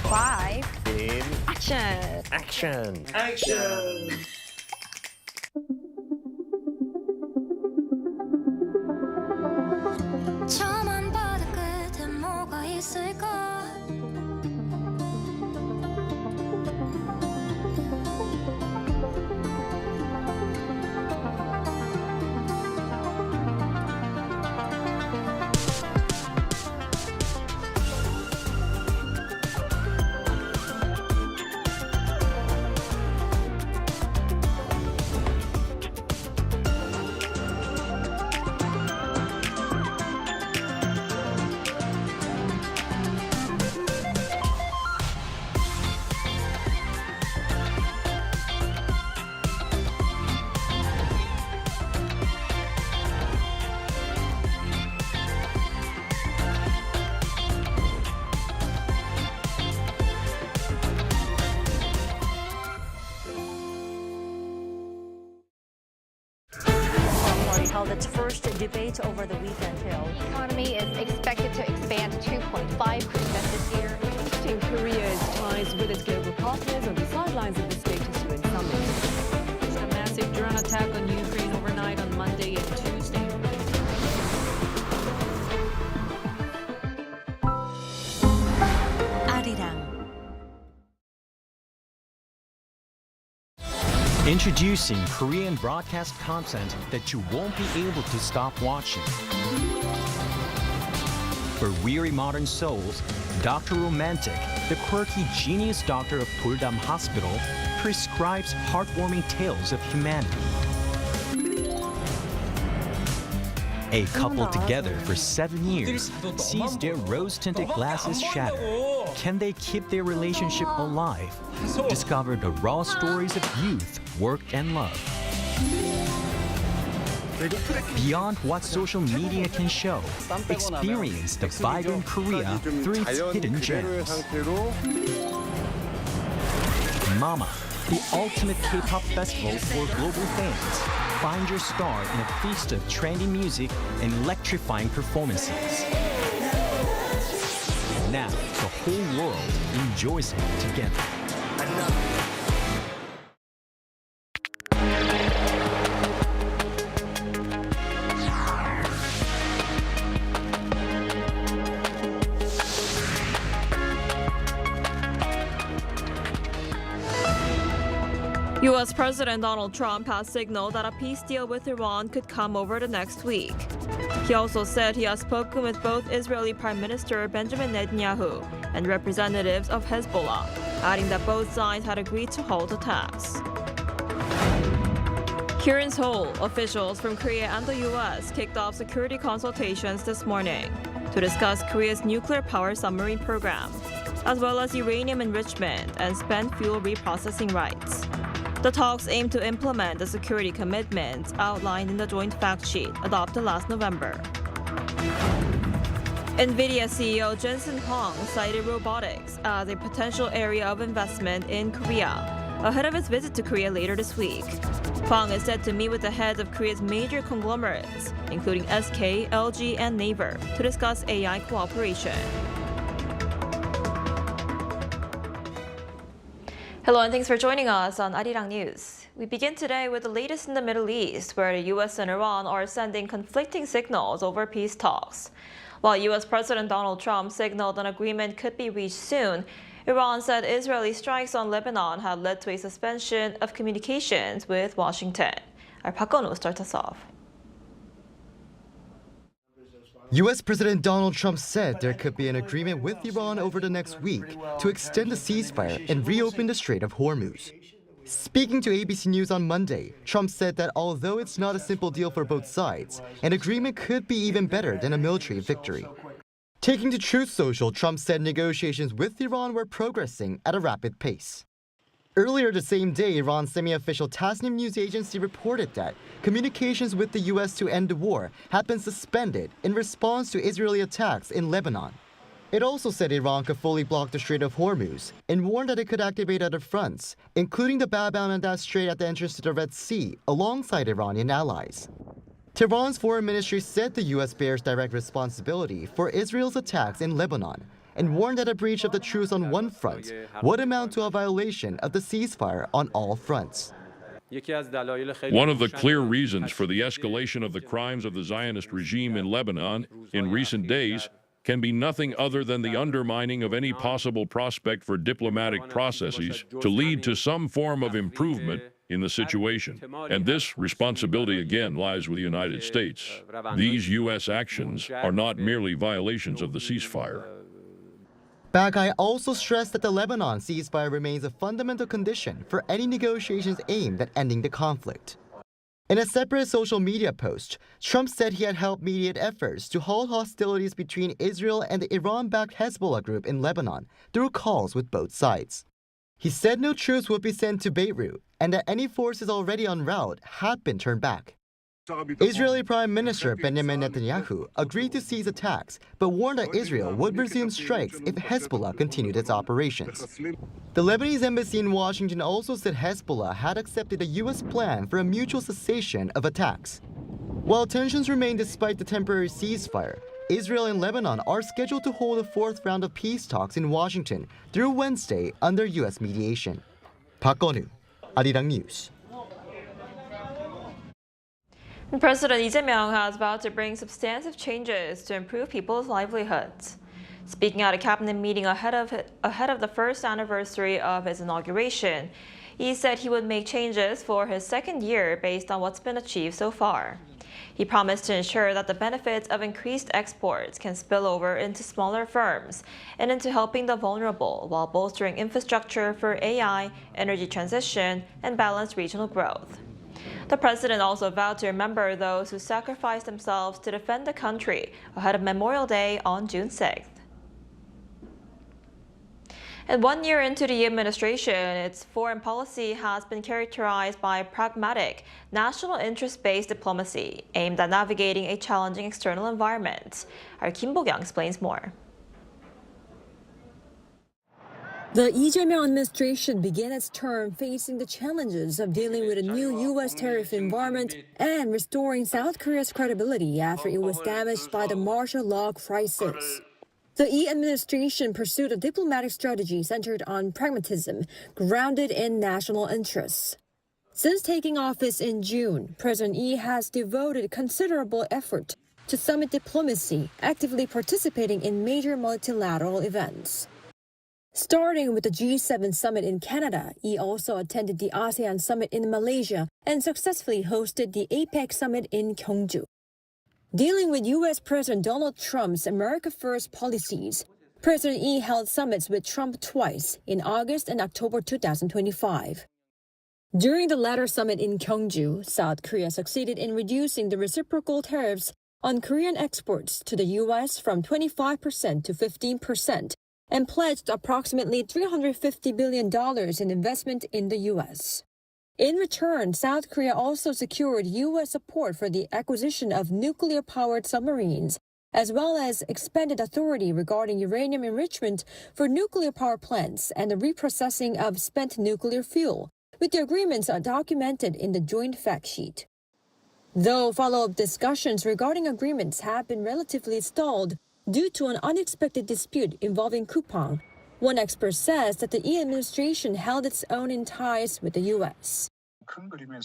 Five. In Action. action. Action! 저만 바다 끝에 뭐가 있을까? Party held its first debate over the weekend. The economy is expected to expand 2.5% this year. Boosting Korea's ties with its global partners on the sidelines of the status UN summit. A massive drone attack on Ukraine overnight on Monday and Tuesday. Arirang. Introducing Korean broadcast content that you won't be able to stop watching. For weary modern souls, Dr. Romantic, the quirky genius doctor of Puldam Hospital, prescribes heartwarming tales of humanity. A couple together for 7 years sees their rose-tinted glasses shatter. Can they keep their relationship alive? Discover the raw stories of youth, work, and love. Beyond what social media can show, experience the vibrant Korea through its hidden gems. Mama, the ultimate K-pop festival for global fans. Find your star in a feast of trendy music and electrifying performances. Now, the whole world enjoys it together. US President Donald Trump has signaled that a peace deal with Iran could come over the next week. He also said he has spoken with both Israeli Prime Minister Benjamin Netanyahu and representatives of Hezbollah, adding that both sides had agreed to halt attacks. Here in Seoul, officials from Korea and the US kicked off security consultations this morning to discuss Korea's nuclear power submarine program, as well as uranium enrichment and spent fuel reprocessing rights. The talks aim to implement the security commitments outlined in the joint fact sheet adopted last November. NVIDIA CEO Jensen Huang cited robotics as a potential area of investment in Korea ahead of his visit to Korea later this week. Huang is set to meet with the heads of Korea's major conglomerates, including SK, LG, and Naver, to discuss AI cooperation. Hello and thanks for joining us on Arirang News. We begin today with the latest in the Middle East, where the US and Iran are sending conflicting signals over peace talks. While US President Donald Trump signaled an agreement could be reached soon, Iran said Israeli strikes on Lebanon had led to a suspension of communications with Washington. Our Park Eun-woo starts us off. U.S. President Donald Trump said there could be an agreement with Iran over the next week to extend the ceasefire and reopen the Strait of Hormuz. Speaking to ABC News on Monday, Trump said that although it's not a simple deal for both sides, an agreement could be even better than a military victory. Taking to Truth Social, Trump said negotiations with Iran were progressing at a rapid pace. Earlier the same day, Iran's semi-official Tasnim news agency reported that communications with the U.S. to end the war had been suspended in response to Israeli attacks in Lebanon. It also said Iran could fully block the Strait of Hormuz and warned that it could activate other fronts, including the Bab al-Mandab Strait at the entrance to the Red Sea, alongside Iranian allies. Tehran's foreign ministry said the U.S. bears direct responsibility for Israel's attacks in Lebanon and warned that a breach of the truce on one front would amount to a violation of the ceasefire on all fronts. One of the clear reasons for the escalation of the crimes of the Zionist regime in Lebanon in recent days can be nothing other than the undermining of any possible prospect for diplomatic processes to lead to some form of improvement in the situation. And this responsibility again lies with the United States. These U.S. actions are not merely violations of the ceasefire. Bagai also stressed that the Lebanon ceasefire remains a fundamental condition for any negotiations aimed at ending the conflict. In a separate social media post, Trump said he had helped mediate efforts to halt hostilities between Israel and the Iran-backed Hezbollah group in Lebanon through calls with both sides. He said no troops would be sent to Beirut and that any forces already en route had been turned back. Israeli Prime Minister Benjamin Netanyahu agreed to cease attacks, but warned that Israel would resume strikes if Hezbollah continued its operations. The Lebanese embassy in Washington also said Hezbollah had accepted a U.S. plan for a mutual cessation of attacks. While tensions remain despite the temporary ceasefire, Israel and Lebanon are scheduled to hold a fourth round of peace talks in Washington through Wednesday under U.S. mediation. Park Gon-woo, Arirang News. President Lee Jae-myung has vowed to bring substantive changes to improve people's livelihoods. Speaking at a cabinet meeting ahead of the first anniversary of his inauguration, he said he would make changes for his second year based on what's been achieved so far. He promised to ensure that the benefits of increased exports can spill over into smaller firms and into helping the vulnerable while bolstering infrastructure for AI, energy transition, and balanced regional growth. The president also vowed to remember those who sacrificed themselves to defend the country ahead of Memorial Day on June 6th. And 1 year into the administration, its foreign policy has been characterized by pragmatic, national interest-based diplomacy aimed at navigating a challenging external environment. Our Kim Bo-kyung explains more. The Lee Jae-myung administration began its term facing the challenges of dealing with a new U.S. tariff environment and restoring South Korea's credibility after it was damaged by the martial law crisis. The Lee administration pursued a diplomatic strategy centered on pragmatism, grounded in national interests. Since taking office in June, President Lee has devoted considerable effort to summit diplomacy, actively participating in major multilateral events. Starting with the G7 summit in Canada, Lee also attended the ASEAN summit in Malaysia and successfully hosted the APEC summit in Gyeongju. Dealing with U.S. President Donald Trump's America First policies, President Lee held summits with Trump twice in August and October 2025. During the latter summit in Gyeongju, South Korea succeeded in reducing the reciprocal tariffs on Korean exports to the U.S. from 25% to 15%, and pledged approximately $350 billion in investment in the U.S. In return, South Korea also secured U.S. support for the acquisition of nuclear-powered submarines, as well as expanded authority regarding uranium enrichment for nuclear power plants and the reprocessing of spent nuclear fuel, with the agreements documented in the joint fact sheet. Though follow-up discussions regarding agreements have been relatively stalled, due to an unexpected dispute involving Kupang, one expert says that the Lee administration held its own in ties with the U.S.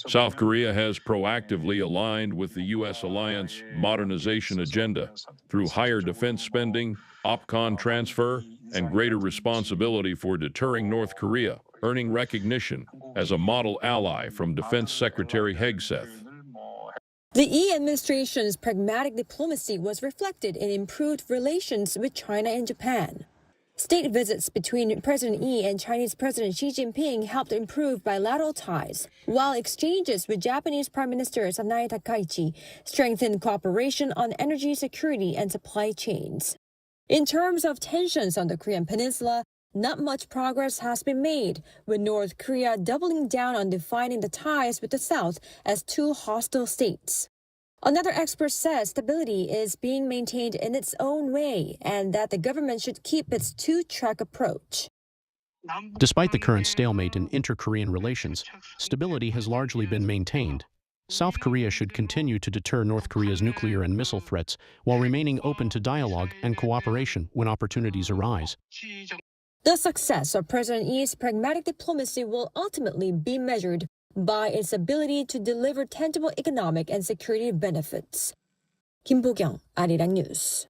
South Korea has proactively aligned with the U.S. alliance modernization agenda through higher defense spending, OPCON transfer, and greater responsibility for deterring North Korea, earning recognition as a model ally from Defense Secretary Hegseth. The Lee administration's pragmatic diplomacy was reflected in improved relations with China and Japan. State visits between President Lee and Chinese President Xi Jinping helped improve bilateral ties, while exchanges with Japanese Prime Minister Sanae Takaichi strengthened cooperation on energy security and supply chains. In terms of tensions on the Korean peninsula, not much progress has been made, with North Korea doubling down on defining the ties with the South as two hostile states. Another expert says stability is being maintained in its own way and that the government should keep its two-track approach. Despite the current stalemate in inter-Korean relations, stability has largely been maintained. South Korea should continue to deter North Korea's nuclear and missile threats while remaining open to dialogue and cooperation when opportunities arise. The success of President Yi's pragmatic diplomacy will ultimately be measured by its ability to deliver tangible economic and security benefits. Kim Bo-kyung, Arirang News.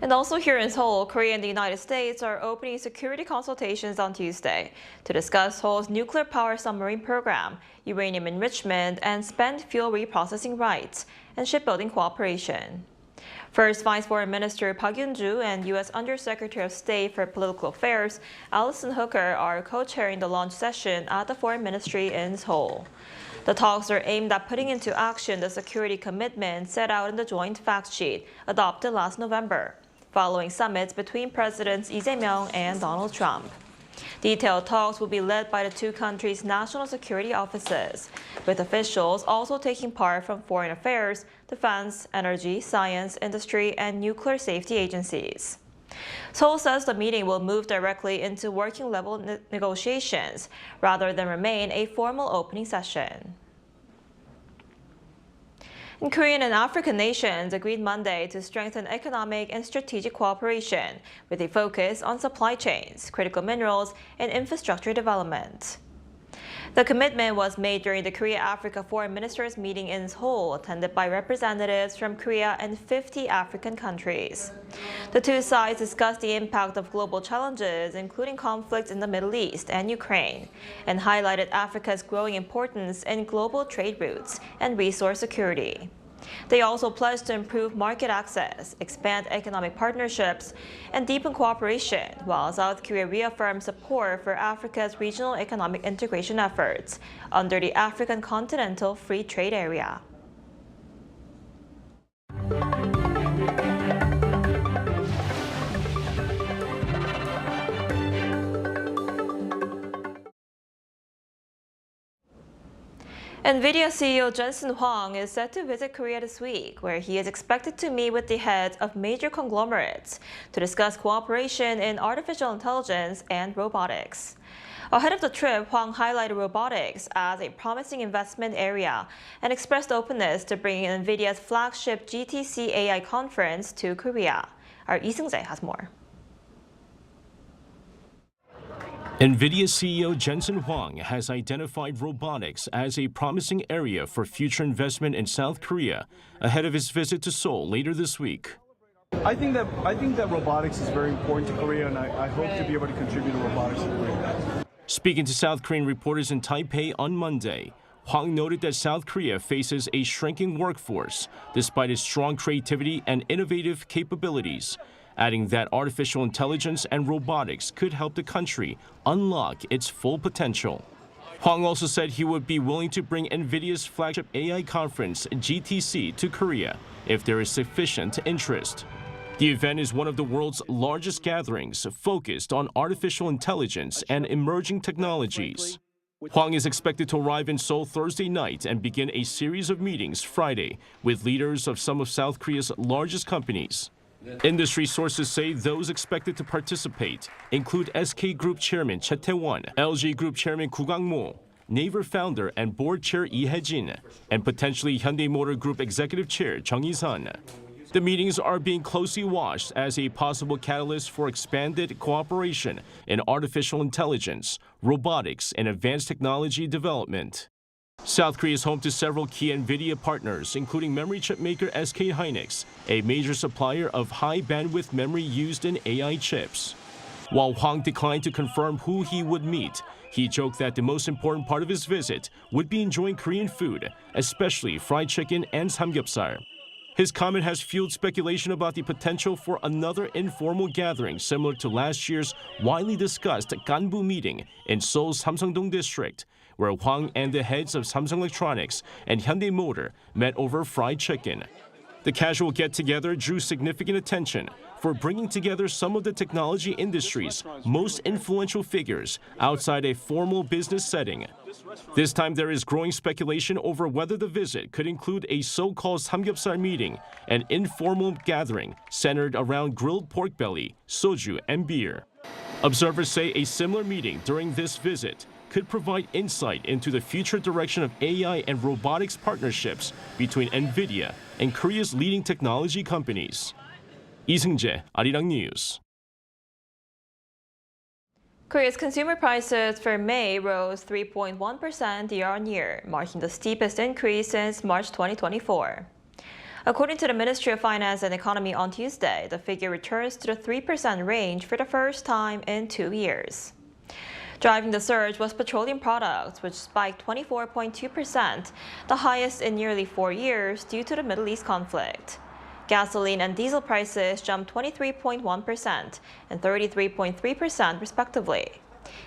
And also here in Seoul, Korea and the United States are opening security consultations on Tuesday to discuss Seoul's nuclear power submarine program, uranium enrichment, and spent fuel reprocessing rights, and shipbuilding cooperation. First Vice Foreign Minister Park Yoon-ju and U.S. Undersecretary of State for Political Affairs Allison Hooker are co-chairing the launch session at the Foreign Ministry in Seoul. The talks are aimed at putting into action the security commitments set out in the joint fact sheet adopted last November, following summits between Presidents Lee Jae-myung and Donald Trump. Detailed talks will be led by the two countries' national security offices, with officials also taking part from foreign affairs, defense, energy, science, industry, and nuclear safety agencies. Seoul says the meeting will move directly into working-level negotiations rather than remain a formal opening session. And Korean and African nations agreed Monday to strengthen economic and strategic cooperation with a focus on supply chains, critical minerals, and infrastructure development. The commitment was made during the Korea-Africa Foreign Ministers meeting in Seoul, attended by representatives from Korea and 50 African countries. The two sides discussed the impact of global challenges, including conflicts in the Middle East and Ukraine, and highlighted Africa's growing importance in global trade routes and resource security. They also pledged to improve market access, expand economic partnerships, and deepen cooperation, while South Korea reaffirmed support for Africa's regional economic integration efforts under the African Continental Free Trade Area. NVIDIA CEO Jensen Huang is set to visit Korea this week, where he is expected to meet with the heads of major conglomerates to discuss cooperation in artificial intelligence and robotics. Ahead of the trip, Huang highlighted robotics as a promising investment area and expressed openness to bringing NVIDIA's flagship GTC AI conference to Korea. Our Lee Seung-jae has more. NVIDIA CEO Jensen Huang has identified robotics as a promising area for future investment in South Korea ahead of his visit to Seoul later this week. I think that robotics is very important to Korea, and I hope to be able to contribute to robotics in Korea. Speaking to South Korean reporters in Taipei on Monday, Huang noted that South Korea faces a shrinking workforce despite its strong creativity and innovative capabilities, adding that artificial intelligence and robotics could help the country unlock its full potential. Huang also said he would be willing to bring NVIDIA's flagship AI conference, GTC, to Korea if there is sufficient interest. The event is one of the world's largest gatherings focused on artificial intelligence and emerging technologies. Huang is expected to arrive in Seoul Thursday night and begin a series of meetings Friday with leaders of some of South Korea's largest companies. Industry sources say those expected to participate include SK Group Chairman Choi Tae-won, LG Group Chairman Koo Gang-mo, Naver founder and board chair Lee Hae-jin, and potentially Hyundai Motor Group Executive Chair Jung Hee-sun. The meetings are being closely watched as a possible catalyst for expanded cooperation in artificial intelligence, robotics, and advanced technology development. South Korea is home to several key NVIDIA partners, including memory chip maker SK Hynix, a major supplier of high-bandwidth memory used in AI chips. While Huang declined to confirm who he would meet, he joked that the most important part of his visit would be enjoying Korean food, especially fried chicken and samgyeopsal. His comment has fueled speculation about the potential for another informal gathering similar to last year's widely discussed Ganbu meeting in Seoul's Samsung-dong district, where Huang and the heads of Samsung Electronics and Hyundai Motor met over fried chicken. The casual get-together drew significant attention for bringing together some of the technology industry's most influential figures outside a formal business setting. This time there is growing speculation over whether the visit could include a so-called samgyeopsal meeting, an informal gathering centered around grilled pork belly, soju, and beer. Observers say a similar meeting during this visit could provide insight into the future direction of AI and robotics partnerships between NVIDIA and Korea's leading technology companies. 이승재, Arirang News. Korea's consumer prices for May rose 3.1% year-on-year, marking the steepest increase since March 2024. According to the Ministry of Finance and Economy on Tuesday, the figure returns to the 3% range for the first time in 2 years. Driving the surge was petroleum products, which spiked 24.2%, the highest in nearly 4 years due to the Middle East conflict. Gasoline and diesel prices jumped 23.1% and 33.3% respectively.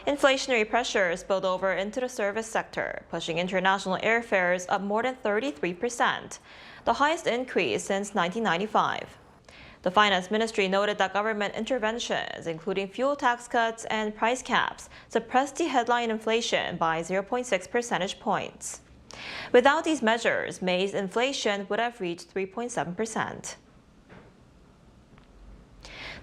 Inflationary pressures spilled over into the service sector, pushing international airfares up more than 33%, the highest increase since 1995. The Finance Ministry noted that government interventions, including fuel tax cuts and price caps, suppressed the headline inflation by 0.6 percentage points. Without these measures, May's inflation would have reached 3.7%.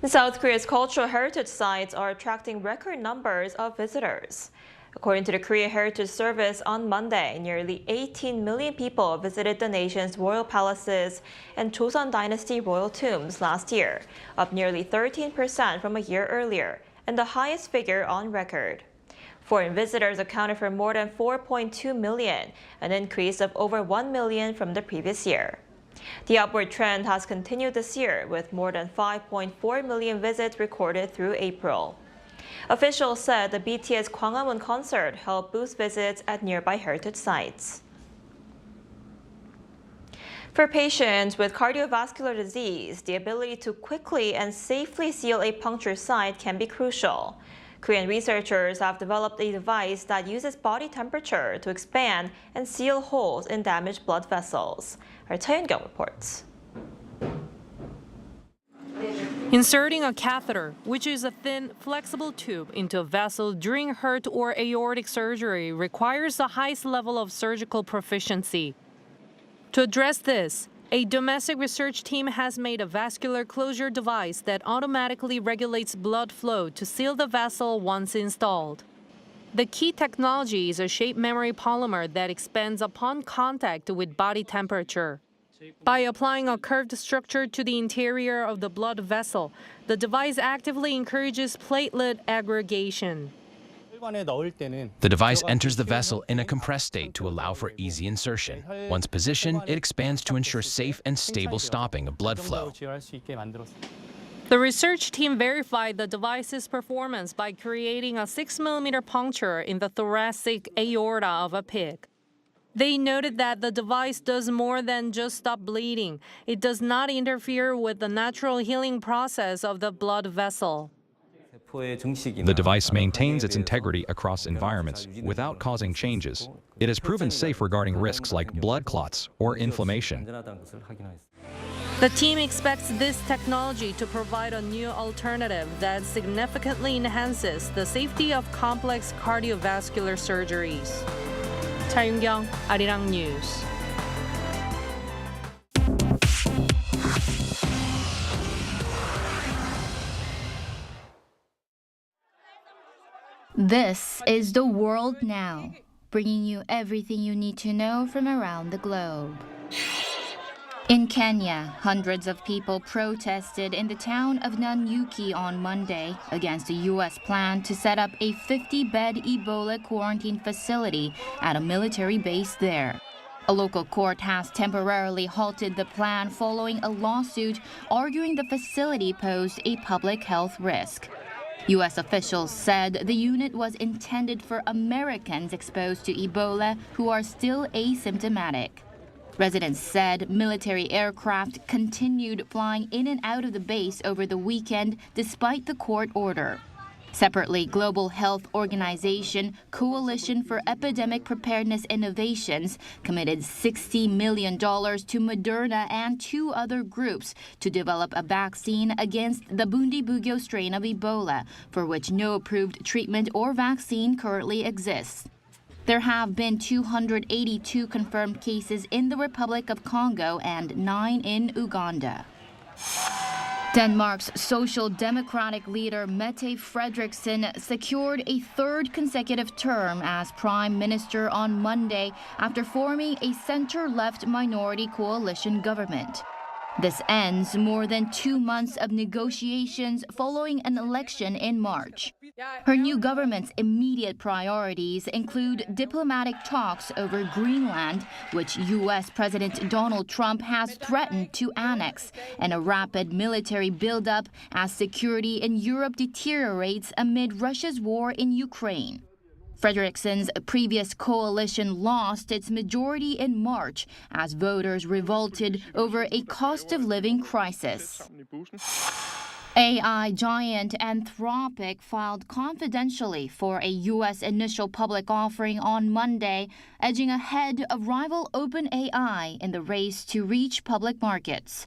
South Korea's cultural heritage sites are attracting record numbers of visitors. According to the Korea Heritage Service, on Monday, nearly 18 million people visited the nation's royal palaces and Joseon Dynasty royal tombs last year, up nearly 13% from a year earlier, and the highest figure on record. Foreign visitors accounted for more than 4.2 million, an increase of over 1 million from the previous year. The upward trend has continued this year, with more than 5.4 million visits recorded through April. Officials said the BTS Gwanghwamun concert helped boost visits at nearby heritage sites. For patients with cardiovascular disease, the ability to quickly and safely seal a puncture site can be crucial. Korean researchers have developed a device that uses body temperature to expand and seal holes in damaged blood vessels. Our Tae-Yeon reports. Inserting a catheter, which is a thin, flexible tube, into a vessel during heart or aortic surgery requires the highest level of surgical proficiency. To address this, a domestic research team has made a vascular closure device that automatically regulates blood flow to seal the vessel once installed. The key technology is a shape memory polymer that expands upon contact with body temperature. By applying a curved structure to the interior of the blood vessel, the device actively encourages platelet aggregation. The device enters the vessel in a compressed state to allow for easy insertion. Once positioned, it expands to ensure safe and stable stopping of blood flow. The research team verified the device's performance by creating a 6mm puncture in the thoracic aorta of a pig. They noted that the device does more than just stop bleeding. It does not interfere with the natural healing process of the blood vessel. The device maintains its integrity across environments without causing changes. It is proven safe regarding risks like blood clots or inflammation. The team expects this technology to provide a new alternative that significantly enhances the safety of complex cardiovascular surgeries. Tae-Yeon, Arirang News. This is The World Now, bringing you everything you need to know from around the globe. In Kenya, hundreds of people protested in the town of Nanyuki on Monday against the U.S. plan to set up a 50-bed Ebola quarantine facility at a military base there. A local court has temporarily halted the plan following a lawsuit arguing the facility posed a public health risk. U.S. officials said the unit was intended for Americans exposed to Ebola who are still asymptomatic. Residents said military aircraft continued flying in and out of the base over the weekend despite the court order. Separately, Global Health Organization Coalition for Epidemic Preparedness Innovations committed $60 million to Moderna and 2 other groups to develop a vaccine against the Bundibugyo strain of Ebola, for which no approved treatment or vaccine currently exists. There have been 282 confirmed cases in the Republic of Congo and 9 in Uganda. Denmark's Social Democratic leader Mette Frederiksen secured a third consecutive term as prime minister on Monday after forming a center-left minority coalition government. This ends more than 2 months of negotiations following an election in March. Her new government's immediate priorities include diplomatic talks over Greenland, which U.S. President Donald Trump has threatened to annex, and a rapid military buildup as security in Europe deteriorates amid Russia's war in Ukraine. Frederiksen's previous coalition lost its majority in March as voters revolted over a cost-of-living crisis. AI giant Anthropic filed confidentially for a U.S. initial public offering on Monday, edging ahead of rival OpenAI in the race to reach public markets.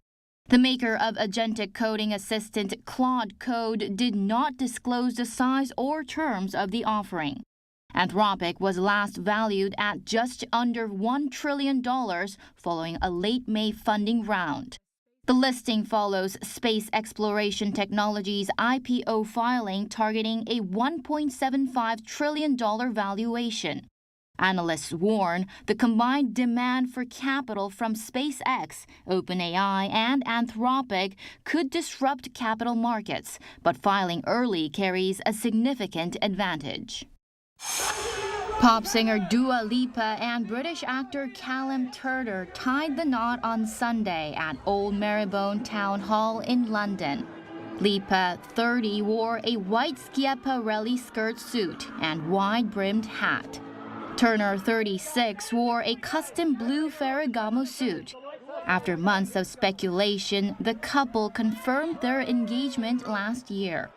The maker of agentic coding assistant Claude Code did not disclose the size or terms of the offering. Anthropic was last valued at just under $1 trillion following a late May funding round. The listing follows Space Exploration Technologies' IPO filing targeting a $1.75 trillion valuation. Analysts warn the combined demand for capital from SpaceX, OpenAI, and Anthropic could disrupt capital markets, but filing early carries a significant advantage. Pop singer Dua Lipa and British actor Callum Turner tied the knot on Sunday at Old Marylebone Town Hall in London. Lipa, 30, wore a white Schiaparelli skirt suit and wide-brimmed hat. Turner, 36, wore a custom blue Ferragamo suit. After months of speculation, the couple confirmed their engagement last year.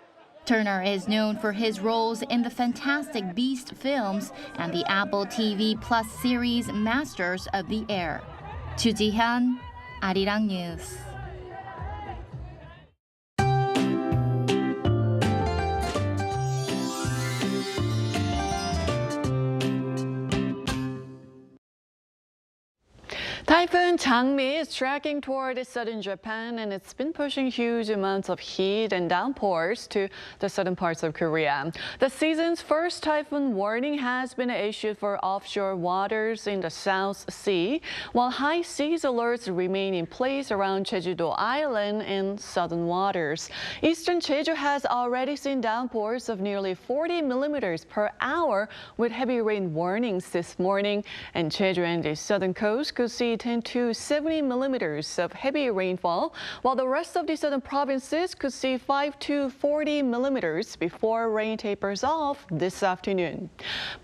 Turner is known for his roles in the Fantastic Beasts films and the Apple TV Plus series Masters of the Air. Chu Ji-hyun, Arirang News. Typhoon Jangmi is tracking toward southern Japan, and it's been pushing huge amounts of heat and downpours to the southern parts of Korea. The season's first typhoon warning has been issued for offshore waters in the South Sea, while high seas alerts remain in place around Jeju-do Island in southern waters. Eastern Jeju has already seen downpours of nearly 40 millimeters per hour, with heavy rain warnings this morning, and Jeju and the southern coast could see 10 to 70 millimeters of heavy rainfall, while the rest of the southern provinces could see 5 to 40 millimeters before rain tapers off this afternoon.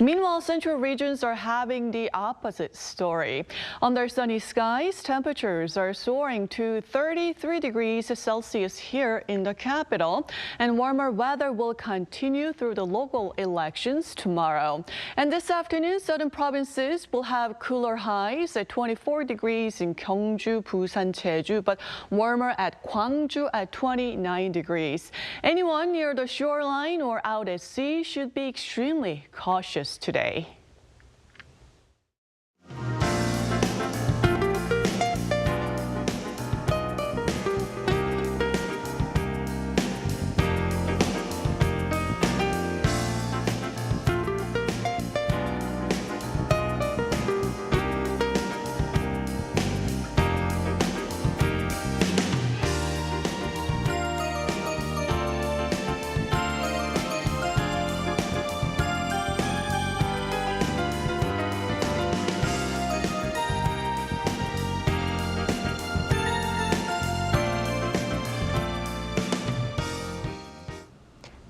Meanwhile, central regions are having the opposite story. Under sunny skies, temperatures are soaring to 33 degrees Celsius here in the capital, and warmer weather will continue through the local elections tomorrow. And this afternoon, southern provinces will have cooler highs at 24 degrees in Gyeongju, Busan, Jeju, but warmer at Gwangju at 29 degrees. Anyone near the shoreline or out at sea should be extremely cautious today.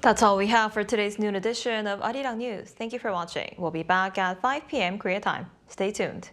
That's all we have for today's noon edition of Arirang News. Thank you for watching. We'll be back at 5 p.m. Korea time. Stay tuned.